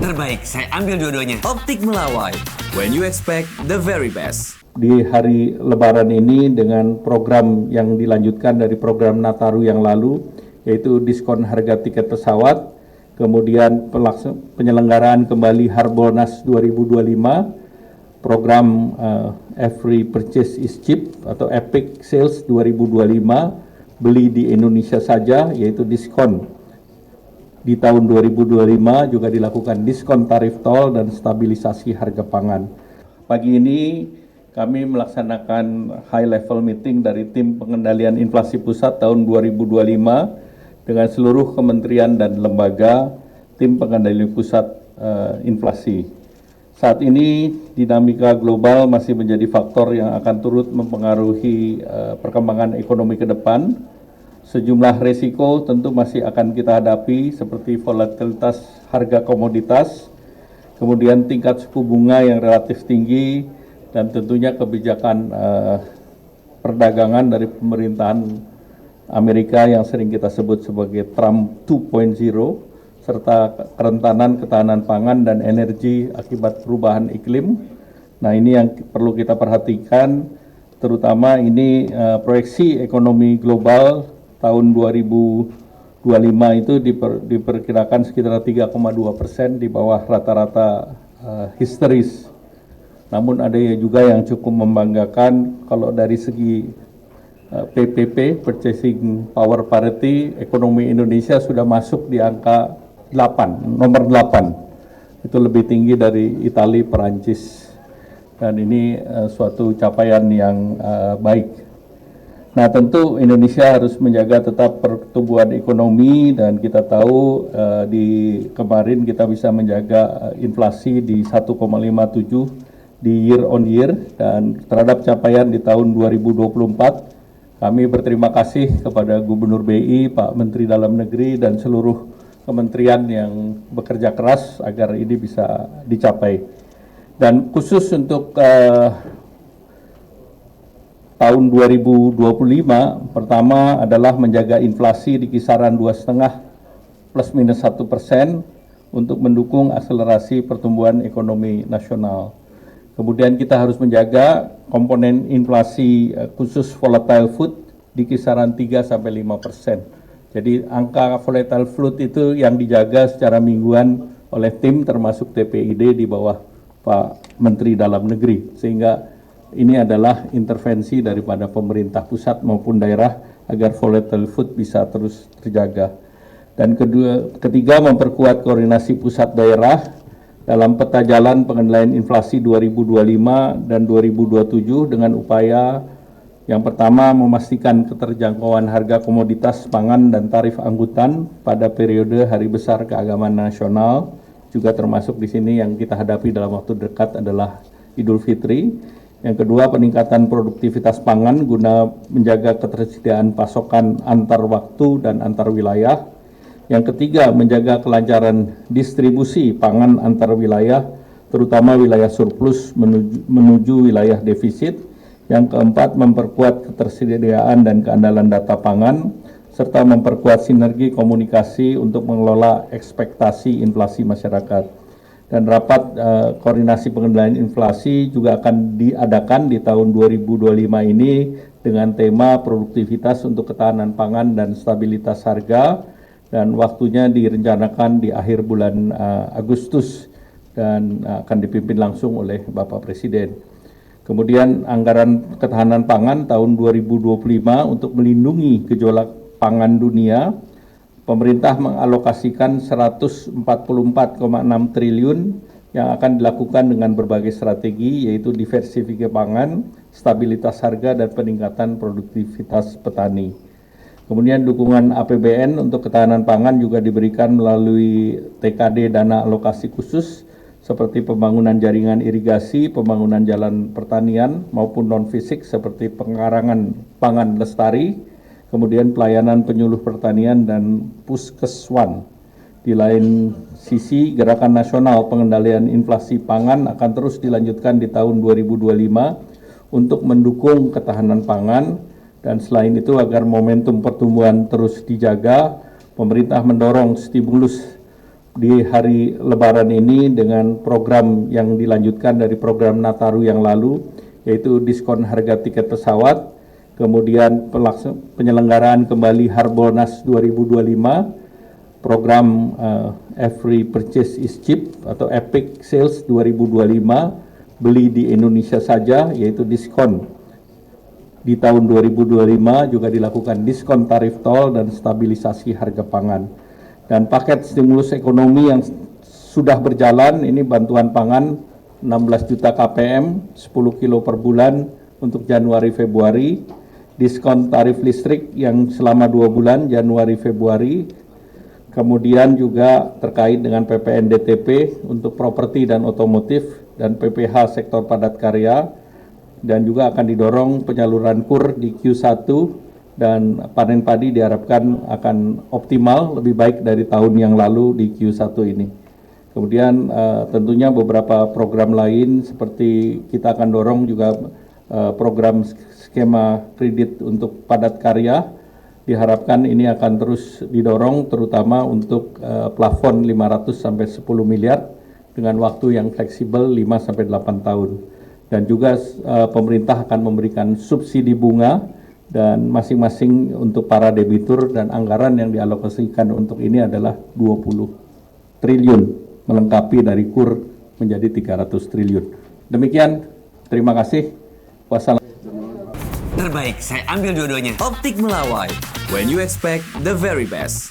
terbaik. Saya ambil dua-duanya. Optik Melawai, when you expect the very best. Di hari Lebaran ini dengan program yang dilanjutkan dari program Nataru yang lalu, yaitu diskon harga tiket pesawat, kemudian penyelenggaraan kembali Harbolnas 2025, program Every Purchase is Cheap atau Epic Sales 2025, beli di Indonesia saja, yaitu diskon. Di tahun 2025 juga dilakukan diskon tarif tol dan stabilisasi harga pangan. Pagi ini kami melaksanakan high level meeting dari tim pengendalian inflasi pusat tahun 2025 dengan seluruh kementerian dan lembaga tim pengendali pusat inflasi. Saat ini dinamika global masih menjadi faktor yang akan turut mempengaruhi perkembangan ekonomi ke depan. Sejumlah risiko tentu masih akan kita hadapi seperti volatilitas harga komoditas, kemudian tingkat suku bunga yang relatif tinggi, dan tentunya kebijakan perdagangan dari pemerintahan Amerika yang sering kita sebut sebagai Trump 2.0, serta kerentanan ketahanan pangan dan energi akibat perubahan iklim. Nah, ini yang perlu kita perhatikan, terutama ini proyeksi ekonomi global tahun 2025 itu diperkirakan sekitar 3,2%, di bawah rata-rata historis. Namun ada juga yang cukup membanggakan kalau dari segi PPP, Purchasing Power Parity, ekonomi Indonesia sudah masuk di angka 8, nomor 8. Itu lebih tinggi dari Italia, Perancis. Dan ini suatu capaian yang baik. Nah, tentu Indonesia harus menjaga tetap pertumbuhan ekonomi, dan kita tahu di kemarin kita bisa menjaga inflasi di 1,57 di year on year, dan terhadap capaian di tahun 2024 kami berterima kasih kepada Gubernur BI, Pak Menteri Dalam Negeri, dan seluruh kementerian yang bekerja keras agar ini bisa dicapai. Dan khusus untuk tahun 2025, pertama adalah menjaga inflasi di kisaran 2,5 plus minus 1% untuk mendukung akselerasi pertumbuhan ekonomi nasional. Kemudian kita harus menjaga komponen inflasi khusus volatile food di kisaran 3-5%. Jadi angka volatile food itu yang dijaga secara mingguan oleh tim termasuk TPID di bawah Pak Menteri Dalam Negeri. Sehingga ini adalah intervensi daripada pemerintah pusat maupun daerah agar volatile food bisa terus terjaga. Dan ketiga, memperkuat koordinasi pusat daerah dalam peta jalan pengendalian inflasi 2025 dan 2027 dengan upaya yang pertama, memastikan keterjangkauan harga komoditas pangan dan tarif angkutan pada periode Hari Besar Keagamaan Nasional, juga termasuk di sini yang kita hadapi dalam waktu dekat adalah Idul Fitri. Yang kedua, peningkatan produktivitas pangan guna menjaga ketersediaan pasokan antar waktu dan antar wilayah. Yang ketiga, menjaga kelancaran distribusi pangan antar wilayah, terutama wilayah surplus menuju wilayah defisit. Yang keempat, memperkuat ketersediaan dan keandalan data pangan, serta memperkuat sinergi komunikasi untuk mengelola ekspektasi inflasi masyarakat. Dan rapat koordinasi pengendalian inflasi juga akan diadakan di tahun 2025 ini dengan tema produktivitas untuk ketahanan pangan dan stabilitas harga, dan waktunya direncanakan di akhir bulan Agustus dan akan dipimpin langsung oleh Bapak Presiden. Kemudian anggaran ketahanan pangan tahun 2025 untuk melindungi gejolak pangan dunia, pemerintah mengalokasikan 144,6 triliun yang akan dilakukan dengan berbagai strategi, yaitu diversifikasi pangan, stabilitas harga, dan peningkatan produktivitas petani. Kemudian dukungan APBN untuk ketahanan pangan juga diberikan melalui TKD dana alokasi khusus, seperti pembangunan jaringan irigasi, pembangunan jalan pertanian maupun non-fisik seperti pengarangan pangan lestari, kemudian pelayanan penyuluh pertanian dan puskeswan. Di lain sisi, Gerakan Nasional Pengendalian Inflasi Pangan akan terus dilanjutkan di tahun 2025 untuk mendukung ketahanan pangan, dan selain itu agar momentum pertumbuhan terus dijaga, pemerintah mendorong stimulus di hari Lebaran ini dengan program yang dilanjutkan dari program Nataru yang lalu, yaitu diskon harga tiket pesawat, kemudian penyelenggaraan kembali Harbolnas 2025, program Every Purchase is Cheap atau Epic Sales 2025, beli di Indonesia saja, yaitu diskon. Di tahun 2025 juga dilakukan diskon tarif tol dan stabilisasi harga pangan. Dan paket stimulus ekonomi yang sudah berjalan, ini bantuan pangan 16 juta KPM, 10 kilo per bulan untuk Januari-Februari, diskon tarif listrik yang selama 2 bulan Januari-Februari, kemudian juga terkait dengan PPN DTP untuk properti dan otomotif dan PPH sektor padat karya, dan juga akan didorong penyaluran KUR di Q1 dan panen padi diharapkan akan optimal lebih baik dari tahun yang lalu di Q1 ini. Kemudian tentunya beberapa program lain seperti kita akan dorong juga program skema kredit untuk padat karya, diharapkan ini akan terus didorong terutama untuk plafon 500 sampai 10 miliar dengan waktu yang fleksibel 5 sampai 8 tahun. Dan juga pemerintah akan memberikan subsidi bunga dan masing-masing untuk para debitur, dan anggaran yang dialokasikan untuk ini adalah 20 triliun melengkapi dari KUR menjadi 300 triliun. Demikian, terima kasih. Wassalamualaikum. Terbaik, saya ambil dua-duanya. Optik Melawai, when you expect the very best.